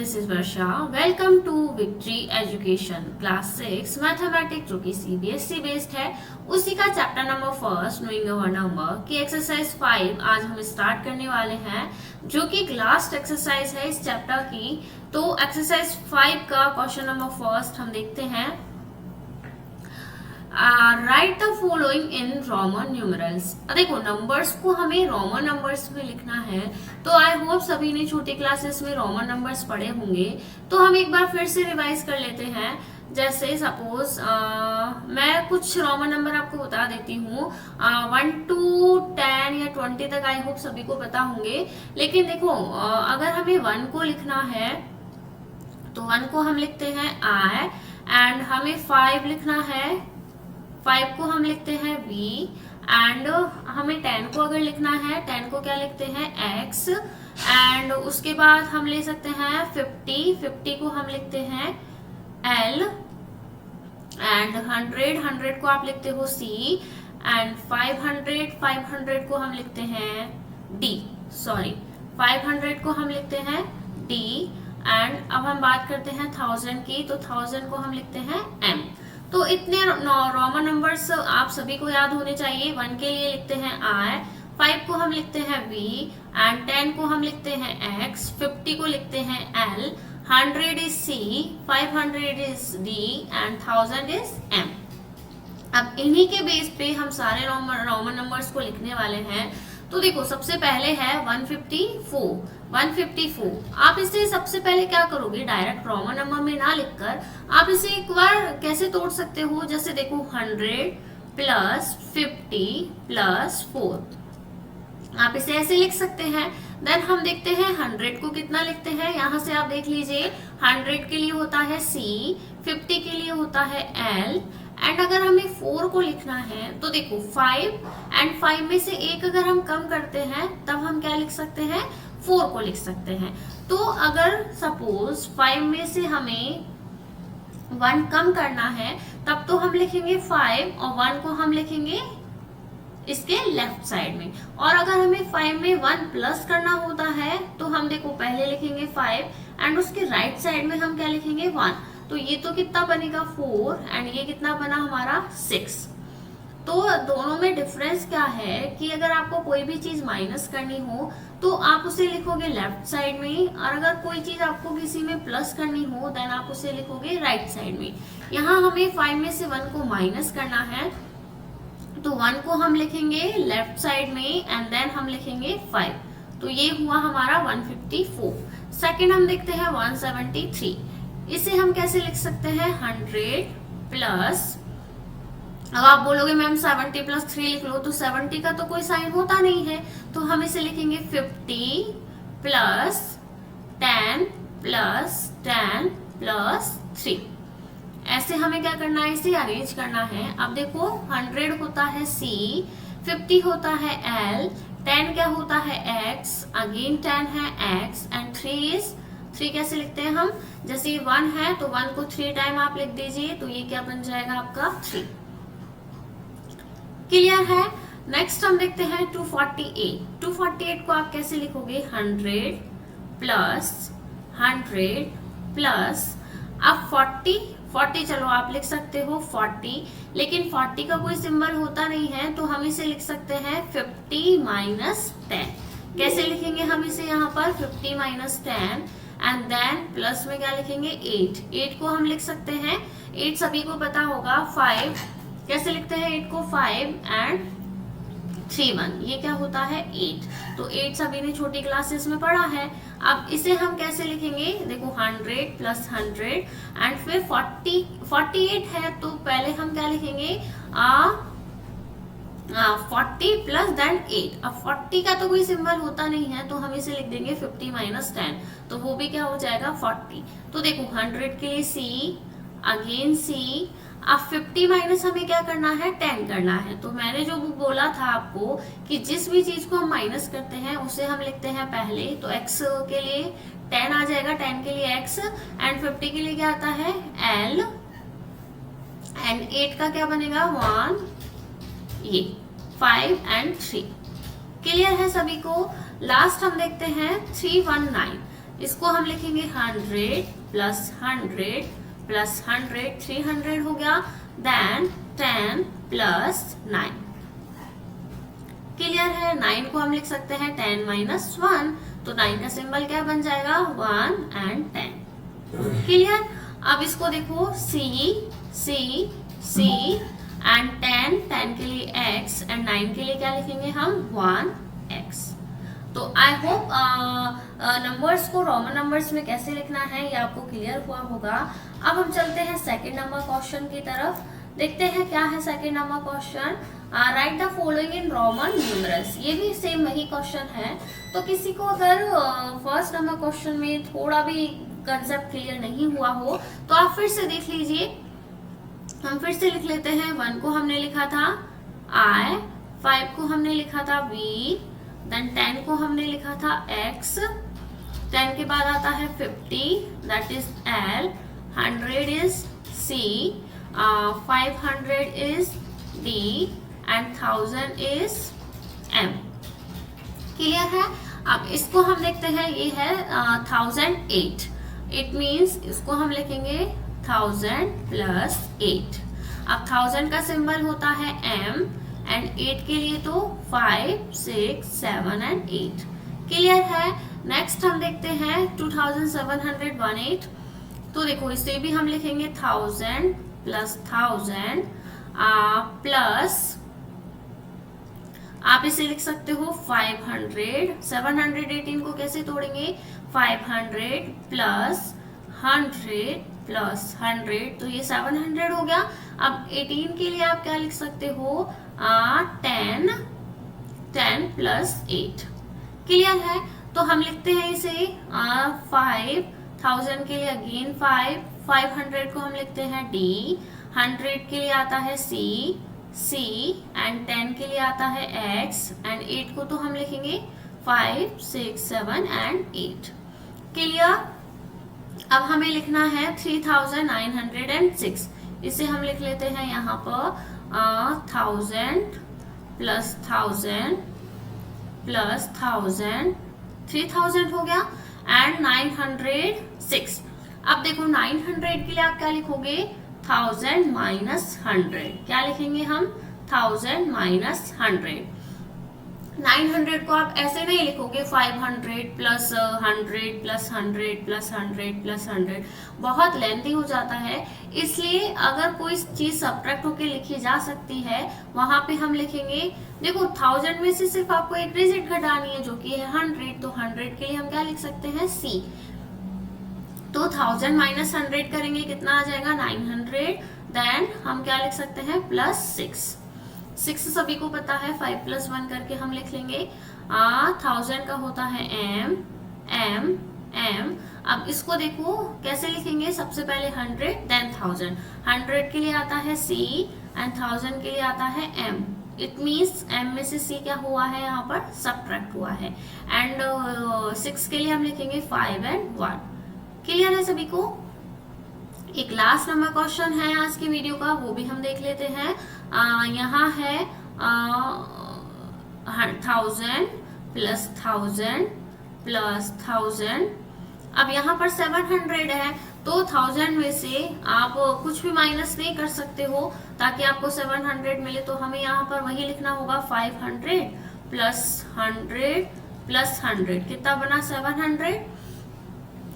This is Varsha. Welcome to victory education class 6 mathematics, जो कि CBSE based है। उसी का chapter number first knowing our number की एक्सरसाइज 5 आज हम स्टार्ट करने वाले हैं, जो कि लास्ट एक्सरसाइज है इस चैप्टर की। तो एक्सरसाइज 5 का क्वेश्चन नंबर फर्स्ट हम देखते हैं। Right the following in Roman numerals. देखो, नंबर्स को हमें रोमन नंबर्स में लिखना है। तो आई होप सभी ने छोटी क्लासेस में रोमन नंबर्स पढ़े होंगे। तो हम एक बार फिर से रिवाइज कर लेते हैं। जैसे सपोज मैं कुछ रोमन नंबर आपको बता देती हूँ। 1 to 10 या 20 तक आई होप सभी को पता होंगे। लेकिन देखो, अगर हमें 1 को लिखना है तो 1 को हम लिखते हैं I, एंड हमें 5 लिखना है, 5 को हम लिखते हैं V, एंड हमें 10 को अगर लिखना है, 10 को क्या लिखते हैं X, एंड उसके बाद हम ले सकते हैं 50 को हम लिखते हैं L, एंड 100 को आप लिखते हो C, एंड 500 को हम लिखते हैं D, 500 को हम लिखते हैं D, एंड अब हम बात करते हैं 1000 की, तो 1000 को हम लिखते हैं M। तो इतने रोमन नंबर्स आप सभी को याद होने चाहिए। 1 के लिए लिखते हैं I, 5 को हम लिखते हैं V, एंड 10 को हम लिखते हैं X, 50 को लिखते हैं L, 100 is C, 500 is D, and 1000 is M। अब इन्हीं के बेस पे हम सारे रोमन नंबर्स को लिखने वाले हैं। तो देखो, सबसे पहले है 154। आप इसे सबसे पहले क्या करोगे, डायरेक्ट रोमन नंबर में ना लिखकर आप इसे एक बार कैसे तोड़ सकते हो। जैसे देखो, 100 प्लस 50 प्लस 4, आप इसे ऐसे लिख सकते हैं। देन हम देखते हैं 100 को कितना लिखते हैं। यहाँ से आप देख लीजिए, 100 के लिए होता है C, 50 के लिए होता है L, एंड अगर हमें 4 को लिखना है तो देखो 5 एंड 5 में से एक अगर हम कम करते हैं तब हम क्या लिख सकते हैं, 4 को लिख सकते हैं। तो अगर सपोज 5 में से हमें 1 कम करना है तब तो हम लिखेंगे 5 और 1 को हम लिखेंगे इसके लेफ्ट साइड में। और अगर हमें 5 में 1 प्लस करना होता है तो हम देखो पहले लिखेंगे 5 एंड उसके राइट साइड में हम क्या लिखेंगे 1। तो ये तो कितना बनेगा 4, एंड ये कितना बना हमारा 6। तो दोनों में डिफरेंस क्या है कि अगर आपको कोई भी चीज माइनस करनी हो तो आप उसे लिखोगे लेफ्ट साइड में, और अगर कोई चीज आपको किसी में प्लस करनी हो देन आप उसे लिखोगे राइट साइड में। यहाँ हमें 5 में से 1 को माइनस करना है, तो 1 को हम लिखेंगे लेफ्ट साइड में एंड देन हम लिखेंगे 5। तो ये हुआ हमारा 154। सेकेंड हम देखते हैं 173। इसे हम कैसे लिख सकते हैं, 100 प्लस, अब आप बोलोगे मैम 70 प्लस 3 लिख लो, तो 70 का तो कोई साइन होता नहीं है, तो हम इसे लिखेंगे 50 प्लस 10 प्लस 10 प्लस 3। ऐसे हमें क्या करना है, इसे अरेंज करना है। अब देखो, 100 होता है C, 50 होता है L, 10 क्या होता है X, अगेन 10 है X, एंड 3 कैसे लिखते हैं हम, जैसे 1 है तो 1 को 3 टाइम आप लिख दीजिए, तो ये क्या बन जाएगा आपका 3। क्लियर है। नेक्स्ट हम देखते हैं 248 को आप कैसे लिखोगे, 100 प्लस 100 प्लस, अब 40 चलो आप लिख सकते हो 40, लेकिन 40 का कोई सिंबल होता नहीं है, तो हम इसे लिख सकते हैं 50 माइनस 10। कैसे लिखेंगे हम इसे, यहाँ पर 50 माइनस 10, एंड देन प्लस में क्या लिखेंगे 8 को हम लिख सकते हैं 8 सभी को पता होगा 5, कैसे लिखते हैं 8 को 5 एंड 3 1, ये क्या होता है 8। तो 8 सभी ने छोटी क्लासेस में पढ़ा है। अब इसे हम कैसे लिखेंगे, देखो 100 प्लस 100 एंड फिर 48 है, तो पहले हम क्या लिखेंगे 40 प्लस देन 8। अब 40 का तो कोई सिंबल होता नहीं है, तो हम इसे लिख देंगे 50 माइनस 10, तो वो भी क्या हो जाएगा 40। तो देखो 100 के लिए C, अगेन C, अब 50 माइनस हमें क्या करना है, 10 करना है। तो मैंने जो बोला था आपको कि जिस भी चीज को हम माइनस करते हैं उसे हम लिखते हैं पहले, तो x के लिए 10 आ जाएगा, 10 के लिए x, एंड 50 के लिए क्या आता है L, एंड 8 का क्या बनेगा 1, ये 5 एंड 3। क्लियर है सभी को। लास्ट हम देखते हैं 319। इसको हम लिखेंगे 100 प्लस 100 प्लस 100 300 हो गया, देन 10 प्लस 9। क्लियर है? 9 को हम लिख सकते हैं 10 माइनस 1, तो 9 का सिंबल क्या बन जाएगा 1 एंड 10। क्लियर? अब इसको देखो C एंड 10 के लिए x एंड 9 के लिए क्या लिखेंगे हम 1x। तो आई होप नंबर्स को रोमन नंबर्स में कैसे लिखना है ये आपको क्लियर हुआ होगा। अब हम चलते हैं सेकंड नंबर क्वेश्चन की तरफ, देखते हैं क्या है second number question. Right the following in Roman numerals, ये भी सेम वही क्वेश्चन है। तो किसी को अगर फर्स्ट नंबर क्वेश्चन में थोड़ा भी कंसेप्ट क्लियर नहीं हुआ हो तो आप फिर से देख लीजिए। हम फिर से लिख लेते हैं। 1 को हमने लिखा था I, 5 को हमने लिखा था V, देन 10 को हमने लिखा था X, 10 के बाद आता है 50 that is L, 100 is C, 500 is D and 1000 is M। Clear है? अब इसको हम देखते हैं, ये है 1008। इट मीन्स इसको हम लिखेंगे 1000 प्लस 8। अब 1000 का सिंबल होता है M एंड 8 के लिए तो 5 6 7 एंड 8। क्लियर है? नेक्स्ट हम देखते हैं 2718। तो देखो इसे भी हम लिखेंगे 1000 प्लस 1000 प्लस आप इसे लिख सकते हो 500। 718 को कैसे तोड़ेंगे 500 प्लस 100 प्लस 100, तो ये 700 हो गया। अब 18 के लिए आप क्या लिख सकते हो 10 प्लस 8। क्लियर है? तो हम लिखते हैं इसे 5000 के लिए अगेन 500 को हम लिखते हैं D, 100 के लिए आता है C एंड 10 के लिए आता है X एंड 8 को तो हम लिखेंगे 5 6 7 एंड 8। क्लियर? अब हमें लिखना है 3906। इसे हम लिख लेते हैं यहाँ पर 1000 प्लस 1000 प्लस 1000 3000 हो गया एंड 906। अब देखो 900 के लिए आप क्या लिखोगे 1000 माइनस 100। क्या लिखेंगे हम 1000 माइनस 100। 900 को आप ऐसे नहीं लिखोगे 500 प्लस 100 प्लस 100 प्लस 100 प्लस 100, बहुत लेंथी हो जाता है। इसलिए अगर कोई चीज सब्ट्रैक्ट होके लिखी जा सकती है वहां पे हम लिखेंगे, देखो 1000 में से सिर्फ आपको एक डिजिट घटानी है जो कि है 100, तो 100 के लिए हम क्या लिख सकते हैं C। तो 1000 माइनस 100 करेंगे कितना आ जाएगा 900, देन हम क्या लिख सकते हैं प्लस 6 सभी को पता है 5 प्लस 1 करके हम लिख लेंगे। 1000 का होता है M। अब इसको देखो कैसे लिखेंगे, सबसे पहले 100 देन 1000। 100 के लिए आता है C एंड 1000 के लिए आता है M। इट मीन्स M में से C क्या हुआ है यहाँ पर सब्ट्रैक्ट हुआ है एंड 6 के लिए हम लिखेंगे 5 एंड 1। क्लियर है सभी को? एक लास्ट नंबर क्वेश्चन है आज की वीडियो का, वो भी हम देख लेते हैं। यहाँ है 1000 प्लस 1000 प्लस 1000। अब यहाँ पर 700 है तो 1000 में से आप कुछ भी माइनस नहीं कर सकते हो ताकि आपको 700 मिले। तो हमें यहाँ पर वही लिखना होगा 500 प्लस 100 प्लस 100 कितना बना 700।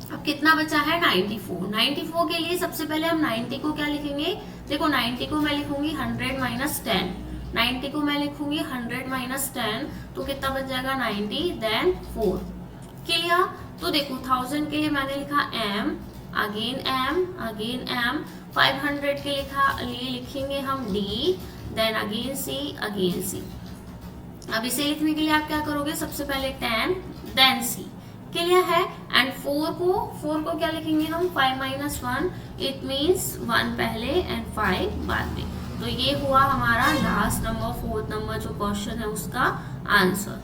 अब कितना बचा है 94 के लिए सबसे पहले हम 90 को क्या लिखेंगे, देखो 90 को मैं लिखूंगी 100 माइनस 10, 90 को मैं लिखूंगी 100 माइनस 10, तो कितना बच जाएगा 90 देन 4। क्लियर? तो देखो 1000 के लिए मैंने लिखा M अगेन M, 500 के लिए लिखेंगे हम D देन अगेन C। अब इसे लिखने के लिए आप क्या करोगे, सबसे पहले 10 देन C। क्लियर है? एंड 4 को क्या लिखेंगे हम 5 माइनस 1, इट मीन्स 1 पहले एंड 5 बाद में। तो ये हुआ हमारा लास्ट नंबर 4th नंबर जो क्वेश्चन है उसका आंसर।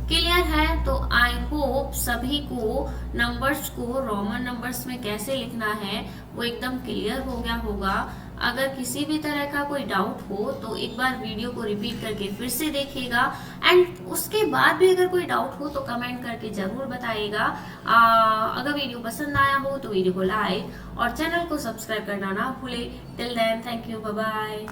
क्लियर है? तो आई होप सभी को नंबर्स को रोमन नंबर्स में कैसे लिखना है वो एकदम क्लियर हो गया होगा। अगर किसी भी तरह का कोई डाउट हो तो एक बार वीडियो को रिपीट करके फिर से देखिएगा, एंड उसके बाद भी अगर कोई डाउट हो तो कमेंट करके जरूर बताइएगा। अगर वीडियो पसंद आया हो तो वीडियो को लाइक और चैनल को सब्सक्राइब करना ना भूले। Till then, thank you, bye bye.